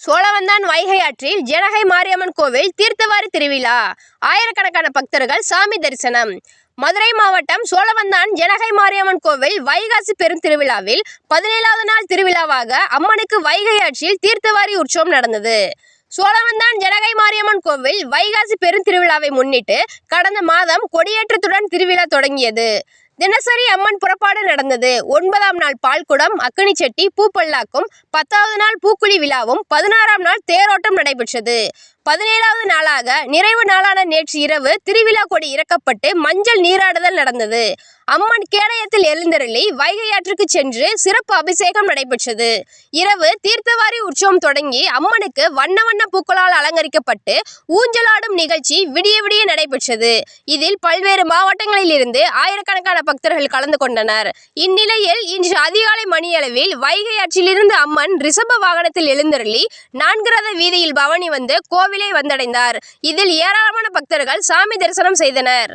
சோழவந்தான் வைகை ஆற்றில் ஜனகை மாரியம்மன் கோவில் தீர்த்தவாரி திருவிழா. ஆயிரக்கணக்கான பக்தர்கள் சாமி தரிசனம். மதுரை மாவட்டம் சோழவந்தான் ஜனகை மாரியம்மன் கோவில் வைகாசி பெருந்திருவிழாவில் 17வது நாள் திருவிழாவாக அம்மனுக்கு வைகை ஆற்றில் தீர்த்தவாரி உற்சவம் நடந்தது. சோழவந்தான் ஜனகை மாரியம்மன் கோவில் வைகாசி பெருந்திருவிழாவை முன்னிட்டு கடந்த மாதம் கொடியேற்றத்துடன் திருவிழா தொடங்கியது. தினசரி அம்மன் புறப்பாடு நடந்தது. 9ஆம் நாள் பால்குடம், அக்கினிச்சட்டி, பூப்பல்லாக்கும், 10வது நாள் பூக்குழி விழாவும், 16ஆம் நாள் தேரோட்டம் நடைபெற்றது. 17வது நாளாக நிறைவு நாளான நேற்று இரவு திருவிழா கொடி இறக்கப்பட்டு மஞ்சள் நீராடுதல் நடந்தது. அம்மன் கேடயத்தில் எழுந்தருளி வைகை ஆற்றுக்கு சென்று சிறப்பு அபிஷேகம் நடைபெற்றது. இரவு தீர்த்தவாரி உற்சவம் தொடங்கி அம்மனுக்கு வண்ண வண்ண பூக்களால் அலங்கரிக்கப்பட்டு ஊஞ்சலாடும் நிகழ்ச்சி விடிய விடிய நடைபெற்றது. இதில் பல்வேறு மாவட்டங்களில் இருந்து ஆயிரக்கணக்கான பக்தர்கள் கலந்து கொண்டனர். இந்நிலையில் இன்று அதிகாலை மணியளவில் வைகை ஆற்றிலிருந்து அம்மன் ரிஷப வாகனத்தில் எழுந்தருளி 4 ரத வீதியில் பவனி வந்து கோவிலை வந்தடைந்தார். இதில் ஏராளமான பக்தர்கள் சாமி தரிசனம் செய்தனர்.